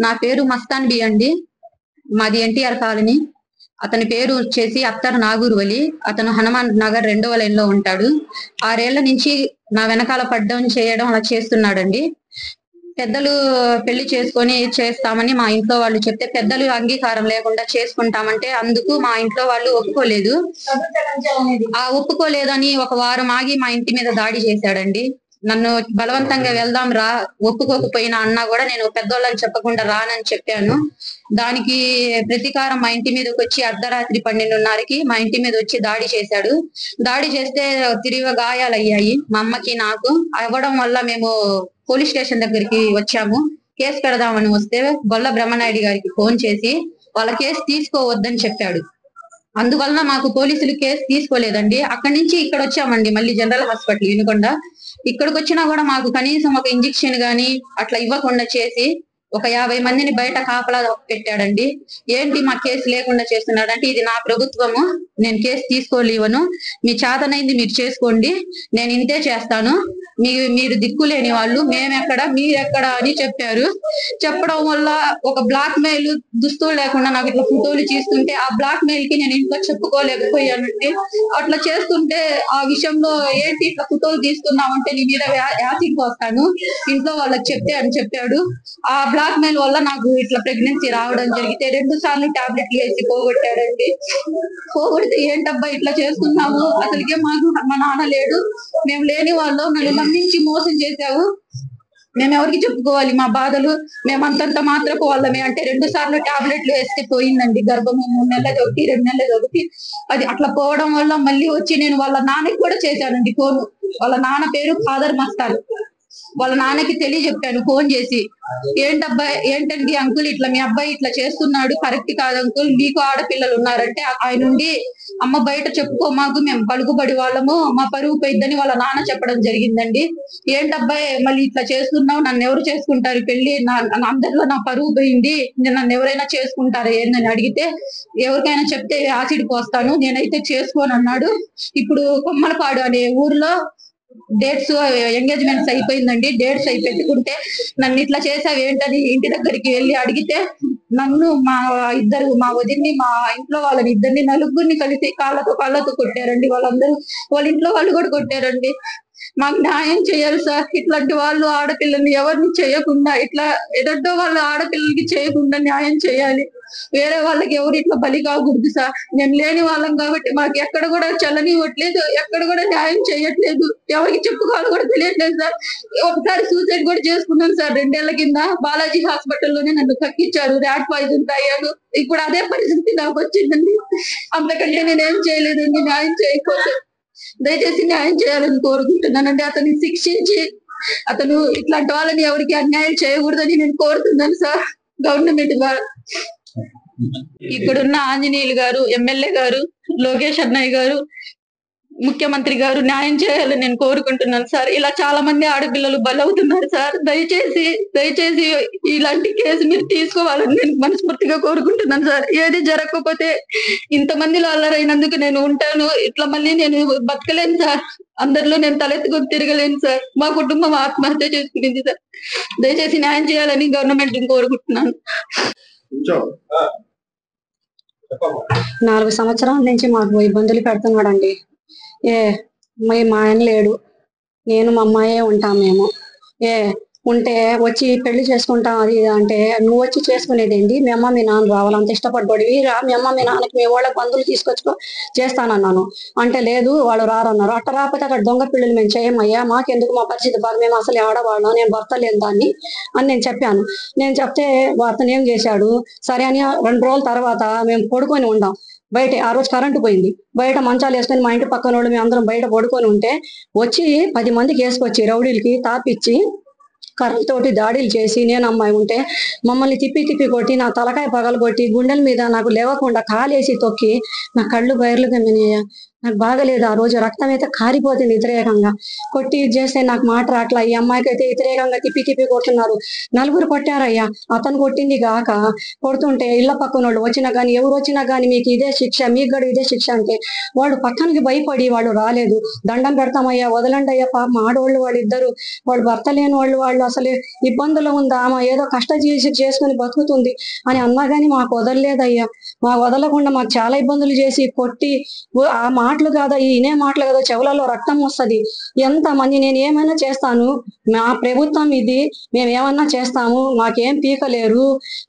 నా పేరు మస్తాన్ బి అండి. మాది ఎన్టీఆర్ కాలనీ. అతని పేరు వచ్చేసి అత్తర్ నాగూర్ వలి. అతను హనుమాన్ నగర్ 2వ లైన్ లో ఉంటాడు. 6 ఏళ్ల నుంచి నా వెనకాల పడ్డం చేయడం అలా చేస్తున్నాడండి. పెద్దలు పెళ్లి చేసుకొని చేస్తామని మా ఇంట్లో వాళ్ళు చెప్తే పెద్దలు అంగీకారం లేకుండా చేసుకుంటామంటే అందుకు మా ఇంట్లో వాళ్ళు ఒప్పుకోలేదు. ఆ ఒప్పుకోలేదని ఒక వారం ఆగి మా ఇంటి మీద దాడి చేశాడండి. నన్ను బలవంతంగా వెళ్దాం రా, ఒప్పుకోకపోయినా అన్నా కూడా నేను పెద్దోళ్ళని చెప్పకుండా రానని చెప్పాను. దానికి ప్రతీకారం మా ఇంటి మీదకి వచ్చి అర్ధరాత్రి 12:30కి మా ఇంటి మీద వచ్చి దాడి చేశాడు. దాడి చేస్తే తిరిగి గాయాలయ్యాయి మా అమ్మకి నాకు. అవ్వడం వల్ల మేము పోలీస్ స్టేషన్ దగ్గరికి వచ్చాము. కేసు పెడదామని వస్తే గొల్ల బ్రహ్మనాయుడు గారికి ఫోన్ చేసి వాళ్ళ కేసు తీసుకోవద్దని చెప్పాడు. అందువలన మాకు పోలీసులు కేసు తీసుకోలేదండి. అక్కడి నుంచి ఇక్కడ వచ్చామండి, మళ్ళీ జనరల్ హాస్పిటల్ వినుకొండ. ఇక్కడికి వచ్చినా కూడా మాకు కనీసం ఒక ఇంజెక్షన్ గాని అట్లా ఇవ్వకుండా చేసి ఒక 50 మందిని బయట కాపలా పెట్టాడండి. ఏంటి మా కేసు లేకుండా చేస్తున్నాడంటే, ఇది నా ప్రభుత్వము, నేను కేసు తీసుకోలేవను, మీ చేతనైంది మీరు చేసుకోండి, నేను ఇంతే చేస్తాను, మీరు దిక్కులేని వాళ్ళు, మేమెక్కడ మీరెక్కడ అని చెప్పారు. చెప్పడం వల్ల ఒక బ్లాక్ మెయిల్, దుస్తులు లేకుండా నాకు ఇట్లా ఫోటోలు తీసుకుంటే ఆ బ్లాక్ మెయిల్ కి నేను ఇంట్లో చెప్పుకోలేకపోయానండి. అట్లా చేస్తుంటే ఆ విషయంలో ఏంటి ఇట్లా ఫోటోలు తీసుకున్నామంటే నీ మీద యాసిడ్ పోస్తాను ఇంట్లో వాళ్ళకి చెప్తే అని చెప్పాడు. ఆ బ్లాక్ మెయిల్ వల్ల నాకు ఇట్లా ప్రెగ్నెన్సీ రావడం జరిగితే 2 సార్లు టాబ్లెట్లు వేసి పోగొట్టాడండి. పోగొడితే ఏంటబ్బా ఇట్లా చేసుకున్నాము, అసలుకే మాకు మా నాన్న లేడు, మేము లేని వాళ్ళు, నన్ను నమ్మించి మోసం చేశావు, మేము ఎవరికి చెప్పుకోవాలి మా బాధలు, మేమంతంత మాత్రపు వాళ్ళమే అంటే 2 సార్లు టాబ్లెట్లు వేస్తే పోయిందండి. గర్భము 3 నెలలది ఒకటి, 2 నెలలది ఒకటి. అది అట్లా పోవడం వల్ల మళ్ళీ వచ్చి నేను వాళ్ళ నాన్నకి కూడా చేశానండి ఫోన్. వాళ్ళ నాన్న పేరు ఖాదర్ మస్తాన్. వాళ్ళ నాన్నకి తెలియజెప్పాను ఫోన్ చేసి, ఏంటండి అంకుల్ ఇట్లా మీ అబ్బాయి ఇట్లా చేస్తున్నాడు, కరెక్ట్ కాదు అంకుల్, మీకు ఆడపిల్లలు ఉన్నారంటే ఆయన నుండి అమ్మ బయట చెప్పుకో మాకు, మేము పలుకుబడి వాళ్ళము, మా పరువు పోయిద్దని వాళ్ళ నాన్న చెప్పడం జరిగిందండి. ఏంటబ్బాయి మళ్ళీ ఇట్లా చేస్తున్నావు, నన్ను ఎవరు చేసుకుంటారు పెళ్లి, అందరిలో నా పరువు పోయింది, నన్ను ఎవరైనా చేసుకుంటారా ఏందని అడిగితే, ఎవరికైనా చెప్తే యాసిడ్ పోస్తాను, నేనైతే చేసుకోను అన్నాడు. ఇప్పుడు కొమ్మలపాడు అనే ఊర్లో డేట్స్ ఎంగేజ్మెంట్స్ అయిపోయిందండి. డేట్స్ అయి పెట్టుకుంటే నన్ను ఇట్లా చేసావు ఏంటని ఇంటి దగ్గరికి వెళ్ళి అడిగితే నన్ను మా వదిన్ని మా ఇంట్లో వాళ్ళని ఇద్దరిని నలుగురిని కలిసి కాళ్ళతో కొట్టారండి. వాళ్ళందరూ వాళ్ళ ఇంట్లో వాళ్ళు కూడా కొట్టారండి. మాకు న్యాయం చేయాలి సార్. ఇట్లాంటి వాళ్ళు ఆడపిల్లల్ని ఎవరిని చేయకుండా, ఇట్లా ఎదటో వాళ్ళ ఆడపిల్లలకి చేయకుండా న్యాయం చేయాలి. వేరే వాళ్ళకి ఎవరు ఇట్లా బలి కాకూడదు సార్. నేను లేని వాళ్ళం కాబట్టి మాకు ఎక్కడ కూడా చల్లనివ్వట్లేదు, ఎక్కడ కూడా న్యాయం చేయట్లేదు, ఎవరికి చెప్పుకోవాలి కూడా తెలియట్లేదు సార్. ఒకసారి సూసైడ్ కూడా చేసుకున్నాను సార్ 2 ఏళ్ల కింద. బాలాజీ హాస్పిటల్లోనే నన్ను కక్కిచ్చారు, ర్యాట్ పాయిజన్ తాగాను. ఇప్పుడు అదే పరిస్థితి నాకు వచ్చిందండి. అంతకంటే నేనేం చేయలేదండి. న్యాయం చేయకపోతే దయచేసి న్యాయం చేయాలని కోరుకుంటున్నానండి. అతన్ని శిక్షించి అతను ఇట్లాంటి వాళ్ళని ఎవరికి అన్యాయం చేయకూడదని నేను కోరుతున్నాను సార్. గవర్నమెంట్ ద్వారా ఇక్కడున్న ఆంజనేయులు గారు, ఎమ్మెల్యే గారు, లోకేష్ అన్నయ్య గారు, ముఖ్యమంత్రి గారు న్యాయం చేయాలని నేను కోరుకుంటున్నాను సార్. ఇలా చాలా మంది ఆడపిల్లలు బలవుతున్నారు సార్. దయచేసి ఇలాంటి కేసు మీరు తీసుకోవాలని నేను మనస్ఫూర్తిగా కోరుకుంటున్నాను సార్. ఏది జరగకపోతే ఇంతమందిలో అల్లరైనందుకు నేను ఉంటాను, ఇట్లా మళ్ళీ నేను బతకలేను సార్. అందరిలో నేను తలెత్తుకొని తిరగలేను సార్. మా కుటుంబం ఆత్మహత్య చేసుకునింది సార్. దయచేసి న్యాయం చేయాలని గవర్నమెంట్ కోరుకుంటున్నాను. 4 సంవత్సరాల నుంచి మాకు ఇబ్బందులు పెడుతున్నాడండి. మా ఆయన లేడు, నేను మా అమ్మాయే ఉంటాం. మేము ఉంటే వచ్చి పెళ్లి చేసుకుంటాం అది అంటే, నువ్వు వచ్చి చేసుకునేదేంటి, మీ అమ్మ మీ నాన్న రావాలి, అంత ఇష్టపడ్డోడివి రా, మీ అమ్మ మీ నాన్నకి మీ వాళ్ళ బంధువులు తీసుకొచ్చుకో చేస్తానన్నాను. అంటే లేదు వాళ్ళు రారన్నారు. అట్ట రాకపోతే అక్కడ దొంగ పెళ్లిళ్ళు మేము చేయమయ్యా, మాకెందుకు, మా పరిస్థితి బాగా, మేము అసలు ఆడవాళ్ళం, నేను భర్త లేని దాన్ని అని నేను చెప్పాను. నేను చెప్తే అతను ఏం చేశాడు, సరే అని 2 రోజుల తర్వాత మేము పడుకొని ఉండాం బయట. ఆ రోజు కరెంటు పోయింది. బయట మంచాలు వేసుకొని మా ఇంటి పక్కన వాళ్ళు మేము అందరం బయట పడుకొని ఉంటే వచ్చి 10 మందికి వేసుకొచ్చి రౌడీలకి తాపిచ్చి కర్రల తోటి దాడులు చేసి, నేను అమ్మాయి ఉంటే మమ్మల్ని తిప్పి కొట్టి, నా తలకాయ పగలు కొట్టి, గుండెల మీద నాకు లేవకుండా కాలేసి తొక్కి నా కళ్ళు బయర్లు కమ్మినాయ. నాకు బాగలేదు. ఆ రోజు రక్తం అయితే కారిపోతుంది వ్యతిరేకంగా. కొట్టి ఇది చేస్తే నాకు మాట రాట్లా. ఈ అమ్మాయికి అయితే వ్యతిరేకంగా తిప్పి కొడుతున్నారు. నలుగురు కొట్టారయ్యా. అతను కొట్టింది కాక కొడుతుంటే ఇళ్ల పక్కన వాళ్ళు వచ్చినా కానీ ఎవరు వచ్చినా కానీ మీకు ఇదే శిక్ష, మీకు కూడా ఇదే శిక్ష అంటే వాళ్ళు పక్కనకి భయపడి వాళ్ళు రాలేదు. దండం పెడతామయ్యా, వదలండి అయ్యా, పాపం ఆడవాళ్ళు వాళ్ళిద్దరు, వాళ్ళు భర్త లేని వాళ్ళు అసలు ఇబ్బందులు ఉందా, ఆమె ఏదో చేసుకుని బతుకుతుంది అని అన్నా కానీ మాకు వదలలేదయ్యా. మా వదలకుండా మాకు చాలా ఇబ్బందులు చేసి కొట్టి ఆ మాటలు కాదా, ఇనే మాటలు కదా, చెవులలో రక్తం వస్తుంది. ఎంతమంది నేను ఏమైనా చేస్తాను, మా ప్రభుత్వం ఇది, మేము ఏమన్నా చేస్తాము, మాకేం పీకలేరు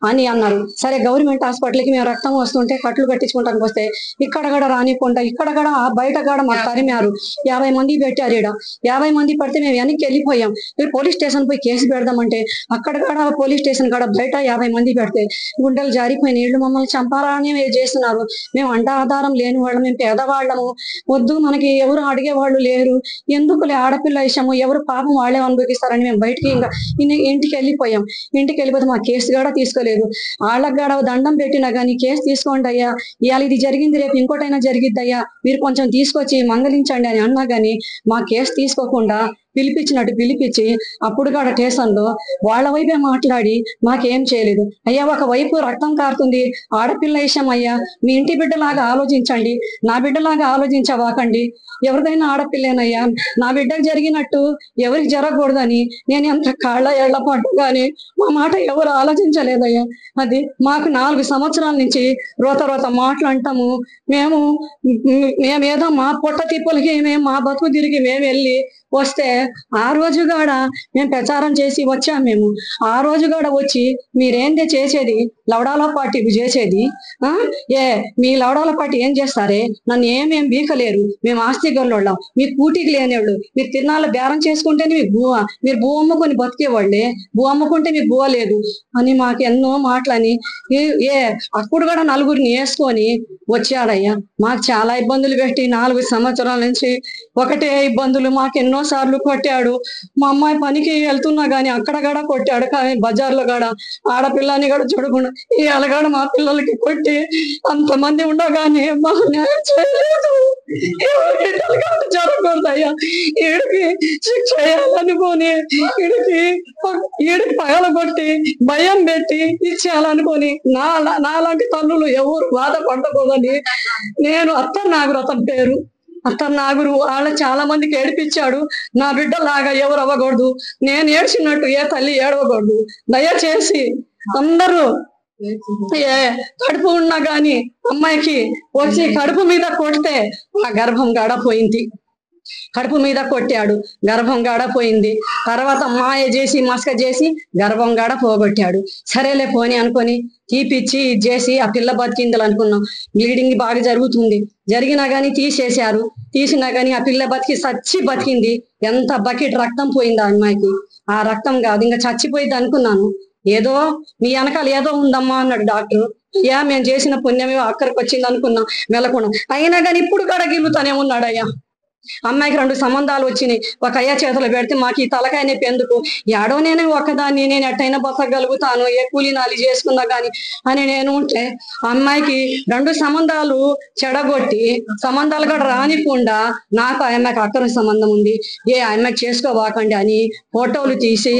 అని అన్నారు. సరే గవర్నమెంట్ హాస్పిటల్కి మేము రక్తం వస్తుంటే కట్లు కట్టించుకుంటానికి వస్తే ఇక్కడ కూడా రానికుండా ఇక్కడ కూడా బయట కూడా మాకు తరిమారు. 50 మంది పెట్టారు. 50 మంది పడితే మేము వెనక్కి వెళ్ళిపోయాం. పోలీస్ స్టేషన్ పోయి కేసు పెడదామంటే అక్కడ కూడా పోలీస్ స్టేషన్ కూడా బయట 50 మంది పెడితే గుండెలు జారిపోయిన వీళ్ళు మమ్మల్ని చంపాలని చేస్తున్నారు. మేము అంట ఆధారం లేని వాళ్ళం, మేము పేదవాళ్ళము, వద్దు మనకి ఎవరు అడిగేవాళ్ళు లేరు, ఎందుకులే ఆడపిల్ల విషయము, ఎవరు పాపం వాళ్ళే అనుభవిస్తారని మేము బయటికి ఇంకా ఇంటికి వెళ్ళిపోయాం. ఇంటికి వెళ్ళిపోతే మా కేసు కూడా తీసుకోలేదు. వాళ్ళకి కూడా దండం పెట్టినా కానీ కేసు తీసుకోండి అయ్యా, ఇవాళ ఇది జరిగింది రేపు ఇంకోటైనా జరిగిద్ది అయ్యా, మీరు కొంచెం తీసుకొచ్చి మంగళించండి అని అన్నా కానీ మా కేసు తీసుకోకుండా పిలిపించి అప్పుడు కూడా స్టేషన్లో వాళ్ళ వైపే మాట్లాడి మాకేం చేయలేదు. అయ్యా ఒక వైపు రక్తం కారుతుంది, ఆడపిల్ల విషయం అయ్యా, మీ ఇంటి బిడ్డలాగా ఆలోచించండి, నా బిడ్డలాగా ఆలోచించవాకండి. ఎవరిదైనా ఆడపిల్లేనయ్యా, నా బిడ్డకు జరిగినట్టు ఎవరికి జరగకూడదని నేను ఎంత కాళ్ళ ఏళ్ల పాటు కానీ మా మాట ఎవరు ఆలోచించలేదయ్యా. అది మాకు 4 సంవత్సరాల నుంచి రోత మాటలు అంటాము. మేమేదో మా పొట్ట తిప్పులకి మా బతుకు తిరిగి మేము వెళ్ళి వస్తే ఆ రోజు కూడా మేము ప్రచారం చేసి వచ్చాము. మేము ఆ రోజు కూడా వచ్చి మీరేందే చేసేది, లవడాల పార్టీ చేసేది, మీ లవడాల పార్టీ ఏం చేస్తారే, నన్ను ఏమేం బీకలేరు, మేము ఆస్తి గల్లోళ్ళం, మీకు కూటికి లేనివాళ్ళు, మీరు తిరునాళ్ళు బేరం చేసుకుంటేనే మీరు భూ అమ్ముకొని బతికేవాళ్ళే, భూ అమ్ముకుంటే మీకు భూ లేదు అని మాకు ఎన్నో మాటలని అప్పుడు కూడా 4గురిని వేసుకొని వచ్చాడయ్యా. మాకు చాలా ఇబ్బందులు పెట్టి 4 సంవత్సరాల నుంచి ఒకటే ఇబ్బందులు. మాకు ఎన్నో సార్లు కొట్టాడు. మా అమ్మాయి పనికి వెళ్తున్నా గానీ అక్కడ కూడా కొట్టాడు. కానీ బజార్లో కూడా ఆడపిల్లని కూడా చూడకుండా ఇవాళ కూడా మా పిల్లలకి కొట్టి అంతమంది ఉండగానే మాకు న్యాయం చేయలేదు. జరగకూడదయ్యా, ఈడికి శిక్ష చేయాలనుకొని ఈడికి పగలగొట్టి భయం పెట్టి ఇచ్చేయాలనుకొని నాలాంటి తల్లులు ఎవరు బాధపడకూడదని నేను అత్తర్ అతని పేరు నాగురు వాళ్ళ చాలా మందికి ఏడిపించాడు. నా బిడ్డలాగా ఎవరు అవ్వకూడదు, నేను ఏడ్చినట్టు ఏ తల్లి ఏడవకూడదు. దయచేసి అందరూ కడుపు ఉన్నా గాని అమ్మాయికి వచ్చి కడుపు మీద కొడితే ఆ గర్భం గడపోయింది. కడుపు మీద కొట్టాడు, గర్భం గడపోయింది. తర్వాత మాయ చేసి మస్క చేసి గర్భం గడ పోగొట్టాడు. సరేలే పోని అనుకొని తీపిచ్చి చేసి ఆ పిల్ల బతికిందని అనుకున్నాం. బ్లీడింగ్ బాగా జరుగుతుంది, జరిగినా గానీ తీసినా గానీ ఆ పిల్ల బతికింది. ఎంత బకెట్ రక్తం పోయింది ఆ అమ్మాయికి. ఆ రక్తం కాదు ఇంకా చచ్చిపోయింది అనుకున్నాను. ఏదో మీ వెనకాల ఏదో ఉందమ్మా అన్నాడు డాక్టర్. మేము చేసిన పుణ్యమే అక్కడికి వచ్చింది అనుకున్నాం, వెళ్ళకుండా. అయినా కానీ ఇప్పుడు కూడా గిల్లుతానే ఉన్నాడు అయ్యా. అమ్మాయికి 2 సంబంధాలు వచ్చినాయి. ఒక అయ్య చేతులు పెడితే మాకు ఈ తలకాయ నొప్పి ఎందుకు, ఏడో నేను ఒకదాన్ని, నేను ఎట్టయినా బతకగలుగుతాను, ఏ కూలి నాలి చేసుకున్నా గాని అని నేను ఉంటే అమ్మాయికి 2 సంబంధాలు చెడగొట్టి సంబంధాలు కూడా రానికుండా నాకు ఆ అమ్మాయికి అక్రమ సంబంధం ఉంది, అమ్మాయికి చేసుకోవాకండి అని ఫోటోలు తీసి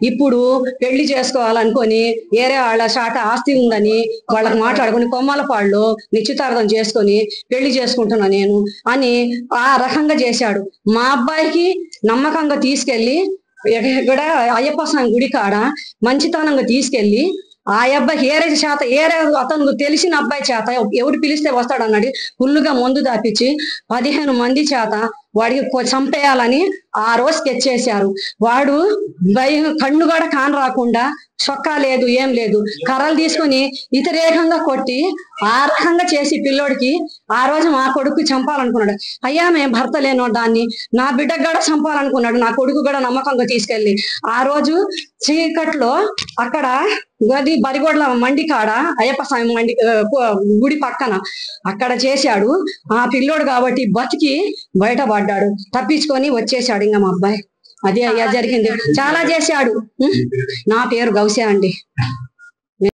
ఇప్పుడు పెళ్లి చేసుకోవాలనుకొని వేరే వాళ్ళ శాట ఆస్తి ఉందని వాళ్ళకి మాట్లాడుకుని కొమ్మలపాడులో నిశ్చితార్థం చేసుకొని పెళ్లి చేసుకుంటున్నా నేను అని ఆ రకంగా చేశాడు. మా అబ్బాయికి నమ్మకంగా తీసుకెళ్లి కూడా అయ్యప్ప స్వామి గుడి కాడ మంచితనంగా తీసుకెళ్లి ఆ అబ్బాయికి అతను తెలిసిన అబ్బాయి చేత ఎవరు పిలిస్తే వస్తాడు అన్నాడు. ఫుల్లుగా మందు దాపించి 15 మంది చేత వాడికి చంపేయాలని ఆ రోజు స్కెచ్ చేశారు. వాడు కన్ను కూడా కాన రాకుండా, చొక్కా లేదు ఏం లేదు, కర్రలు తీసుకొని వ్యతిరేకంగా కొట్టి ఆ రకంగా చేసి పిల్లోడికి ఆ రోజు మా కొడుకు చంపాలనుకున్నాడు. అయ్యా మేము భర్త లేనో దాన్ని నా బిడ్డకు కూడా చంపాలనుకున్నాడు. నా కొడుకు కూడా నమ్మకంగా తీసుకెళ్ళి ఆ రోజు చీకట్లో అక్కడ గది బరిగొడ్ల మండి కాడ అయ్యప్ప స్వామి మండి గుడి పక్కన అక్కడ చేశాడు. ఆ పిల్లోడు కాబట్టి బతికి బయటపడ్డాడు, తప్పించుకొని వచ్చేసాడు ఇంకా మా అబ్బాయి. అదే అయ్యా జరిగింది. చాలా చేశాడు. నా పేరు గౌసే అండి.